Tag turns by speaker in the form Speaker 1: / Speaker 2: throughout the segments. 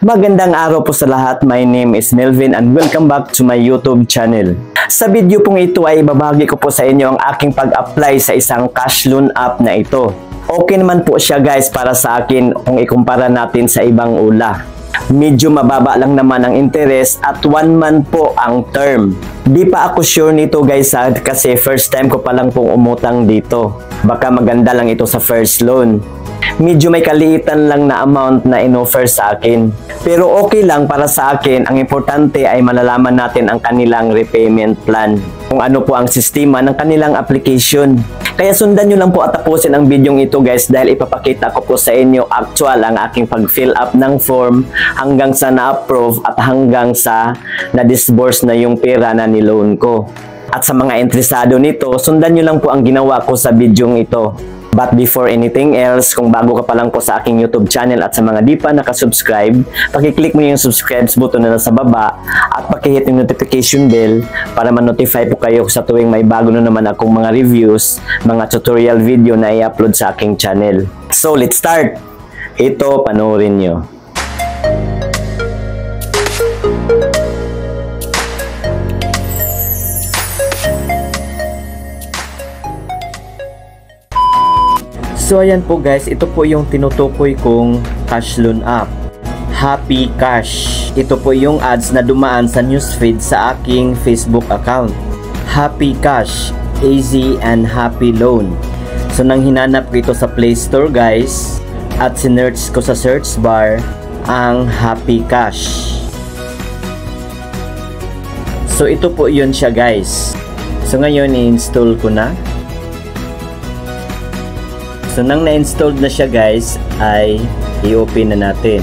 Speaker 1: Magandang araw po sa lahat. My name is Melvin and welcome back to my YouTube channel. Sa video pong ito ay ibabahagi ko po sa inyo ang aking pag-apply sa isang cash loan app na ito. Okay naman po siya guys para sa akin kung ikumpara natin sa ibang ula. Medyo mababa lang naman ang interest at 1 month po ang term. Di pa ako sure nito guys kasi first time ko pa lang pong umutang dito. Baka maganda lang ito sa first loan. Medyo may kaliitan lang na amount na in-offer sa akin. Pero okay lang para sa akin. Ang importante ay malalaman natin ang kanilang repayment plan. Kung ano po ang sistema ng kanilang application. Kaya sundan nyo lang po at tapusin ang video ito guys dahil ipapakita ko po sa inyo actual ang aking pag-fill up ng form hanggang sa na-approve at hanggang sa na-disburse na yung pera na niloan ko. At sa mga interesado nito, sundan nyo lang po ang ginawa ko sa video ito. But before anything else, kung bago ka pa lang po sa aking YouTube channel at sa mga di pa nakasubscribe, pakiclick mo yung subscribe button na nasa baba at pakihit yung notification bell para ma-notify po kayo sa tuwing may bago na naman akong mga reviews, mga tutorial video na i-upload sa aking channel. So let's start! Ito, panoorin nyo. So ayan po guys, ito po yung tinutukoy kong cash loan app, Happy Cash. Ito po yung ads na dumaan sa newsfeed sa aking Facebook account. Happy Cash, easy and happy loan. So nang hinanap ko ito sa Play Store guys, at sinearch ko sa search bar ang Happy Cash. So ito po yun siya guys. So ngayon i-install ko na. So nang na-installed na siya guys ay i-open na natin.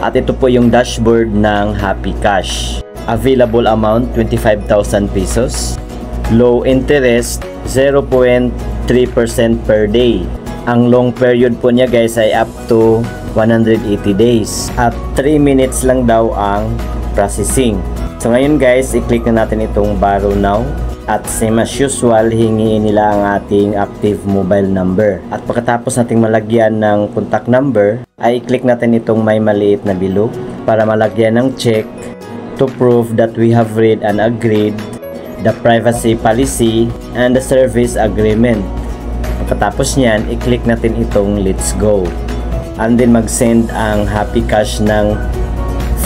Speaker 1: At ito po yung dashboard ng Happy Cash. Available amount 25,000 pesos. Low interest 0.3% per day. Ang long period po niya guys ay up to 180 days. At 3 minutes lang daw ang processing. So ngayon guys, i-click na natin itong borrow now. At same as usual, hingiin nila ang ating active mobile number. At pagkatapos nating malagyan ng contact number, ay i-click natin itong may maliit na bilog para malagyan ng check to prove that we have read and agreed the privacy policy and the service agreement. Pagkatapos niyan, i-click natin itong let's go. And then mag-send ang Happy Cash ng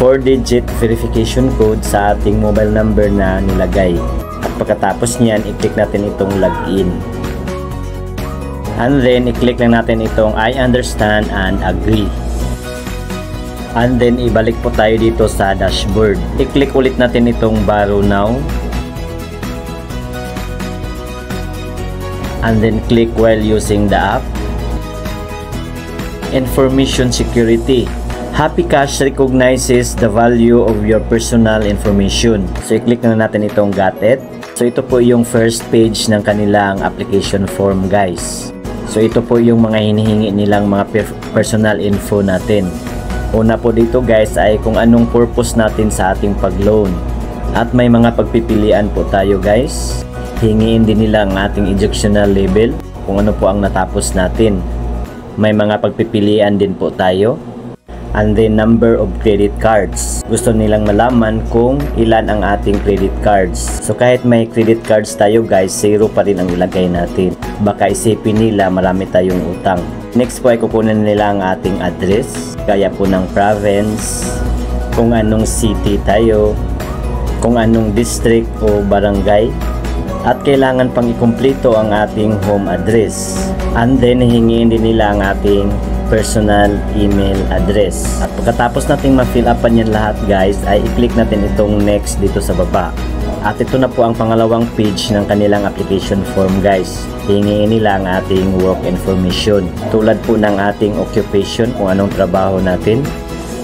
Speaker 1: 4-digit verification code sa ating mobile number na nilagay. At pagkatapos niyan, i-click natin itong login. And then, i-click lang natin itong I understand and agree. And then, ibalik po tayo dito sa dashboard. I-click ulit natin itong borrow now. And then, click while using the app. Information security. Happy Cash recognizes the value of your personal information. So, i-click na natin itong got it. So, ito po yung first page ng kanilang application form guys. So, ito po yung mga hinihingi nilang mga personal info natin. Una po dito guys ay kung anong purpose natin sa ating pag-loan. At may mga pagpipilian po tayo guys. Hingiin din nila ang ating educational level, kung ano po ang natapos natin. May mga pagpipilian din po tayo. And then number of credit cards. Gusto nilang malaman kung ilan ang ating credit cards. So kahit may credit cards tayo guys, 0 pa rin ang ilagay natin. Baka isipin nila marami tayong utang. Next po ay kukunin nila ang ating address. Kaya po ng province, kung anong city tayo, kung anong district o barangay. At kailangan pang ikumpleto ang ating home address. And then hingin din nila ang ating personal email address. At pagkatapos nating ma-fill upan yan lahat guys, ay i-click natin itong next dito sa baba. At ito na po ang pangalawang page ng kanilang application form guys. Hingiin nila ang ating work information. Tulad po ng ating occupation, kung anong trabaho natin.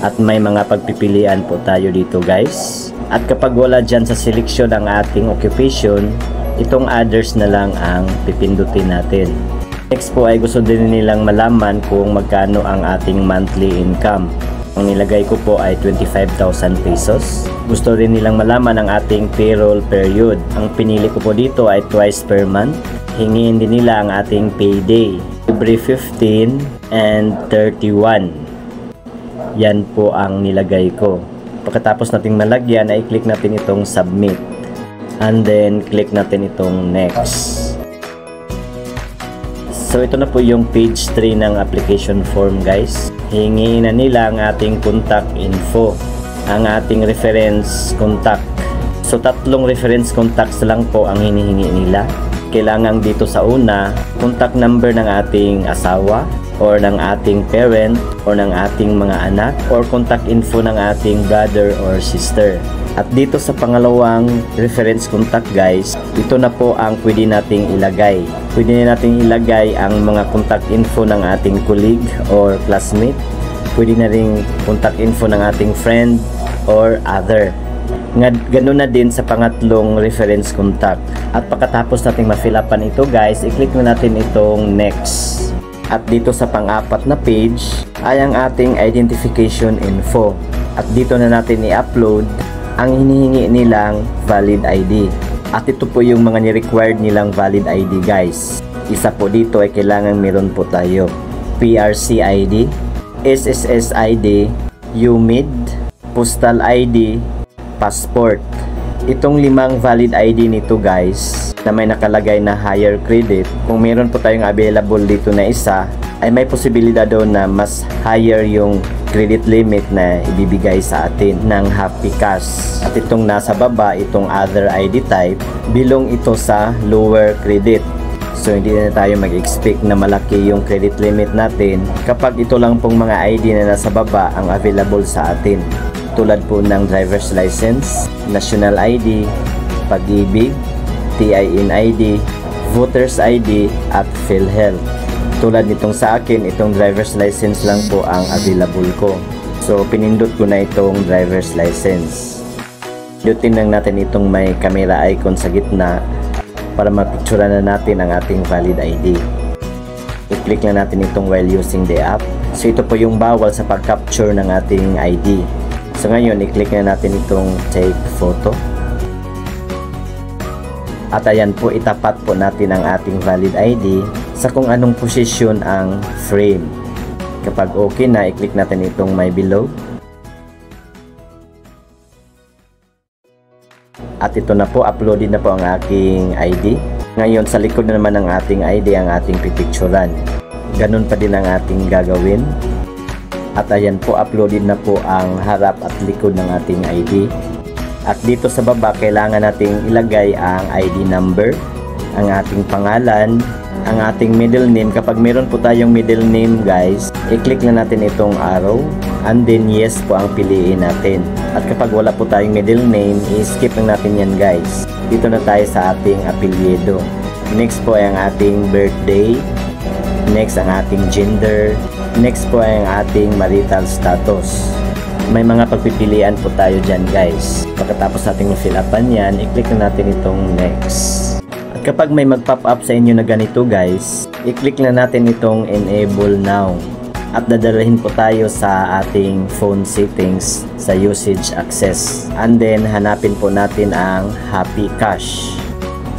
Speaker 1: At may mga pagpipilian po tayo dito guys. At kapag wala dyan sa selection ang ating occupation, itong others na lang ang pipindutin natin. Next po ay gusto din nilang malaman kung magkano ang ating monthly income. Ang nilagay ko po ay 25,000 pesos. Gusto rin nilang malaman ang ating payroll period. Ang pinili ko po dito ay twice per month. Hingin din nila ang ating payday. February 15 and 31. Yan po ang nilagay ko. Pagkatapos nating malagyan, ay click natin itong submit. And then, click natin itong next. So, ito na po yung page 3 ng application form, guys. Hingin na nila ang ating contact info, ang ating reference contact. So, 3 reference contacts lang po ang hinihingi nila. Kailangan dito sa una, contact number ng ating asawa or ng ating parent or ng ating mga anak or contact info ng ating brother or sister. At dito sa pangalawang reference contact, guys, ito na po ang pwede nating ilagay. Pwede na nating ilagay ang mga contact info ng ating colleague or classmate. Pwede na rin contact info ng ating friend or other. Ganun na din sa pangatlong reference contact. At pagkatapos nating ma-fill upan ito, guys, i-click na natin itong next. At dito sa pang-apat na page ay ang ating identification info. At dito na natin i-upload ang hinihingi nilang valid ID. At ito po yung mga ni-required nilang valid ID, guys. Isa po dito ay kailangan meron po tayo PRC ID, SSS ID, UMID, Postal ID, Passport. Itong 5 valid ID nito, guys, na may nakalagay na higher credit, kung meron po tayong available dito na isa, ay may posibilidad doon na mas higher yung credit limit na ibibigay sa atin ng Happy Cash. At itong nasa baba, itong other ID type, bilong ito sa lower credit. So hindi na tayo mag-expect na malaki yung credit limit natin kapag ito lang pong mga ID na nasa baba ang available sa atin. Tulad po ng driver's license, national ID, pag-ibig, TIN ID, voter's ID, at PhilHealth. Tulad nitong sa akin, itong driver's license lang po ang available ko. So, pinindot ko na itong driver's license. Pindutin lang natin itong may camera icon sa gitna para mapicturean na natin ang ating valid ID. I-click lang natin itong while using the app. So, ito po yung bawal sa pag-capture ng ating ID. So ngayon, i-click na natin itong take photo. At ayan po, itapat po natin ang ating valid ID sa kung anong posisyon ang frame. Kapag okay na, i-click natin itong my below. At ito na po, uploaded na po ang aking ID. Ngayon, sa likod na naman ng ating ID ang ating pipicturan. Ganun pa din ang ating gagawin. At ayan po, uploaded na po ang harap at likod ng ating ID. At dito sa baba, kailangan nating ilagay ang ID number, ang ating pangalan, ang ating middle name. Kapag meron po tayong middle name, guys, i-click na natin itong arrow, and then yes po ang piliin natin. At kapag wala po tayong middle name, i-skip lang natin yan, guys. Dito na tayo sa ating apelyido. Next po ay ang ating birthday. Next, ang ating gender. Next po ay ang ating marital status. May mga pagpipilian po tayo dyan, guys. Pagkatapos natin fill upan yan, i-click na natin itong next. At kapag may mag-pop up sa inyo na ganito, guys, i-click na natin itong enable now. At dadalahin po tayo sa ating phone settings sa usage access. And then, hanapin po natin ang Happy Cash.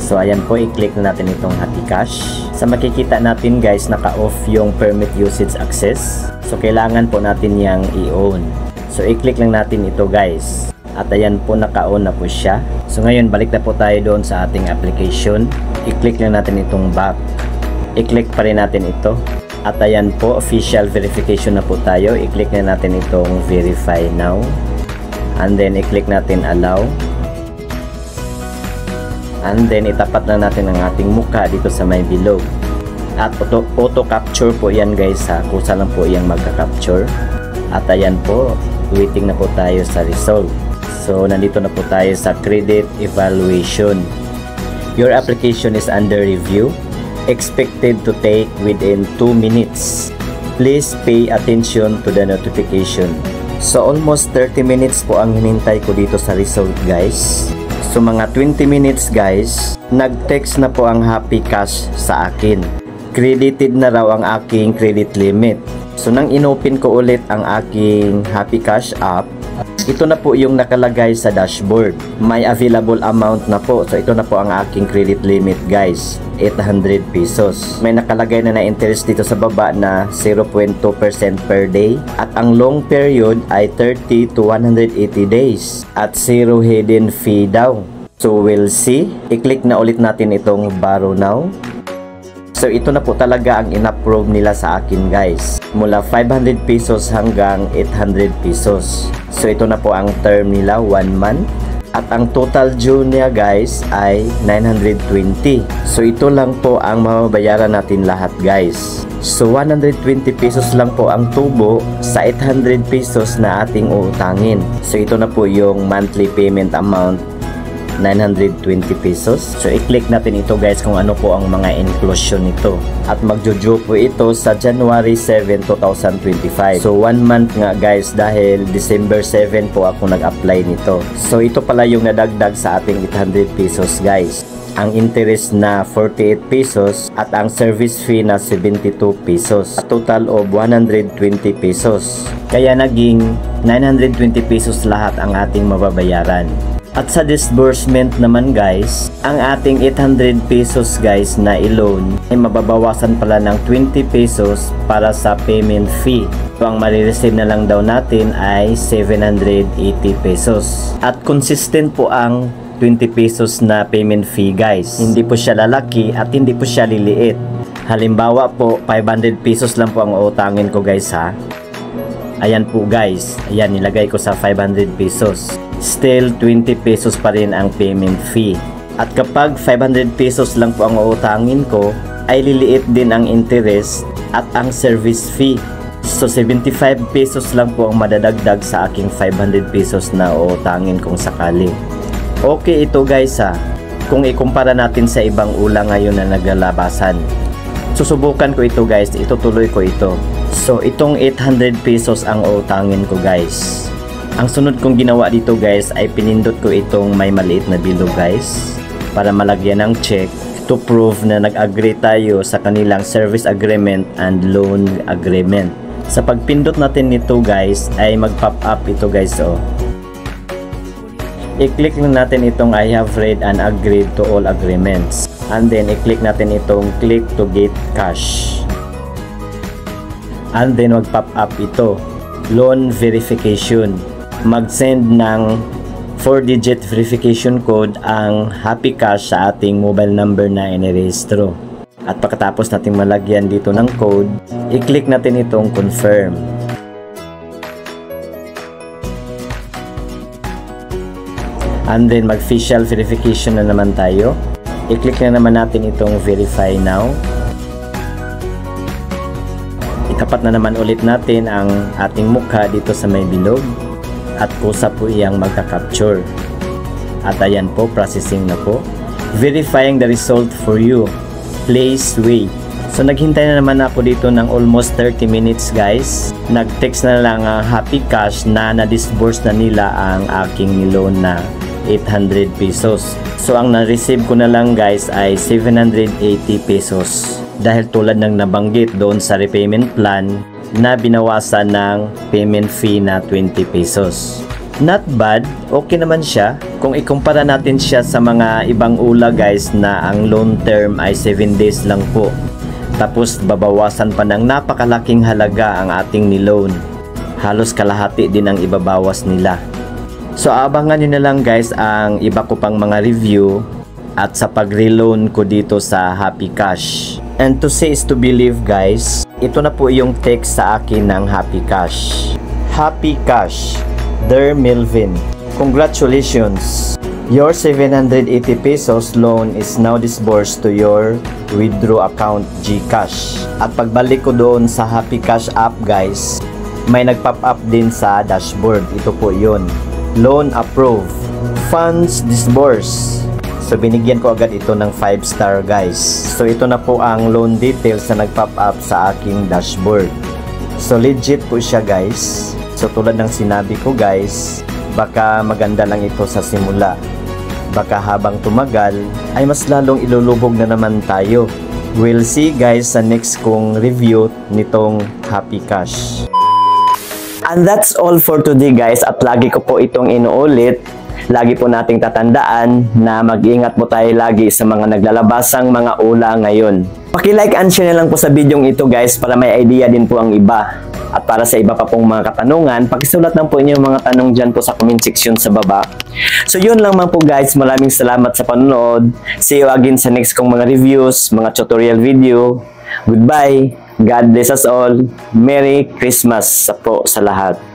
Speaker 1: So ayan po, i-click na natin itong Happy Cash. Sa makikita natin, guys, naka-off yung permit usage access. So kailangan po natin yang i-on. So i-click lang natin ito, guys. At ayan po, naka-on na po siya. So ngayon, balik na po tayo doon sa ating application. I-click lang natin itong back. I-click pa rin natin ito. At ayan po, official verification na po tayo. I-click na natin itong verify now. And then i-click natin allow. And then itapat na natin ang ating mukha dito sa may below. At auto capture po yan, guys, ha. Kusa lang po yung magka-capture. At ayan po, waiting na po tayo sa result. So nandito na po tayo sa credit evaluation. Your application is under review. Expected to take within 2 minutes. Please pay attention to the notification. So almost 30 minutes po ang hinintay ko dito sa result, guys. So mga 20 minutes, guys, nag-text na po ang Happy Cash sa akin. Credited na raw ang aking credit limit. So nang inopen ko ulit ang aking Happy Cash app, ito na po yung nakalagay sa dashboard. May available amount na po. So ito na po ang aking credit limit guys, 800 pesos. May nakalagay na interest dito sa baba na 0.2% per day. At ang long period ay 30 to 180 days. At zero hidden fee daw. So we'll see. I-click na ulit natin itong borrow now. So ito na po talaga ang in-approve nila sa akin guys. Mula 500 pesos hanggang 800 pesos. So ito na po ang term nila, 1 month. At ang total due niya guys ay 920. So ito lang po ang mababayaran natin lahat guys. So 120 pesos lang po ang tubo sa 800 pesos na ating uutangin. So ito na po yung monthly payment amount, 920 pesos. So i-click natin ito guys kung ano po ang mga inclusion nito. At magjo-due po ito sa January 7, 2025. So 1 month nga guys dahil December 7 po ako nag-apply nito. So ito pala yung nadagdag sa ating 800 pesos guys. Ang interest na 48 pesos at ang service fee na 72 pesos. A total of 120 pesos. Kaya naging 920 pesos lahat ang ating mababayaran. At sa disbursement naman guys, ang ating 800 pesos guys na i-loan ay mababawasan pala ng 20 pesos para sa payment fee. So ang marireceive na lang daw natin ay 780 pesos. At consistent po ang 20 pesos na payment fee guys. Hindi po siya lalaki at hindi po siya liliit. Halimbawa po, 500 pesos lang po ang utangin ko guys ha. Ayan po guys, ayan nilagay ko sa 500 pesos. Still 20 pesos pa rin ang payment fee. At kapag 500 pesos lang po ang uutangin ko, ay liliit din ang interest at ang service fee. So 75 pesos lang po ang madadagdag sa aking 500 pesos na uutangin kung sakali. Okay ito guys ha, kung ikumpara natin sa ibang ula ngayon na naglalabasan. Susubukan ko ito guys, itutuloy ko ito. So itong 800 pesos ang uutangin ko guys. Ang sunod kong ginawa dito guys ay pinindot ko itong may maliit na bilog guys para malagyan ng check to prove na nag-agree tayo sa kanilang service agreement and loan agreement. Sa pagpindot natin nito guys ay mag-pop up ito guys oh. I-click na natin itong I have read and agreed to all agreements. And then i-click natin itong click to get cash. And then mag-pop up ito, loan verification. Mag-send ng 4-digit verification code ang Happy Cash sa ating mobile number na inirehistro. At pagkatapos nating malagyan dito ng code, i-click natin itong confirm. And then mag-facial verification na naman tayo. I-click na naman natin itong verify now. Itapat na naman ulit natin ang ating mukha dito sa may bilog. At kusa po iyang magka-capture. At ayan po, processing na po. Verifying the result for you. Please wait. So naghintay na naman ako dito ng almost 30 minutes guys. Nag-text na lang ang Happy Cash na na-disburse na nila ang aking niloan na 800 pesos. So ang na-receive ko na lang guys ay 780 pesos. Dahil tulad ng nabanggit doon sa repayment plan na binawasan ng payment fee na 20 pesos. Not bad, okay naman siya. Kung ikumpara natin siya sa mga ibang ula guys na ang loan term ay 7 days lang po. Tapos babawasan pa ng napakalaking halaga ang ating niloan. Halos kalahati din ang ibabawas nila. So abangan nyo na lang guys ang iba ko pang mga review at sa pag-reloan ko dito sa Happy Cash. And to say is to believe guys, ito na po yung text sa akin ng Happy Cash. Happy Cash, Dear Melvin, congratulations! Your 780 pesos loan is now disbursed to your withdraw account GCash. At pagbalik ko doon sa Happy Cash app guys, may nag-pop up din sa dashboard. Ito po yun. Loan approved. Funds disbursed. So binigyan ko agad ito ng 5 star guys. So ito na po ang loan details na nag-pop up sa aking dashboard. So legit po siya guys. So tulad ng sinabi ko guys, baka maganda lang ito sa simula. Baka habang tumagal ay mas lalong ilulubog na naman tayo. We'll see guys sa next kong review nitong Happy Cash. And that's all for today guys, at lagi ko po itong inuulit. Lagi po nating tatandaan na mag-ingat po tayo lagi sa mga naglalabasang mga ula ngayon. Paki-like and share na lang po sa video ito guys para may idea din po ang iba. At para sa iba pa pong mga katanungan, pakisulat lang po inyo mga tanong dyan po sa comment section sa baba. So yun lang man po guys, maraming salamat sa panonood. See you again sa next kong mga reviews, mga tutorial video. Goodbye, God bless us all. Merry Christmas po sa lahat.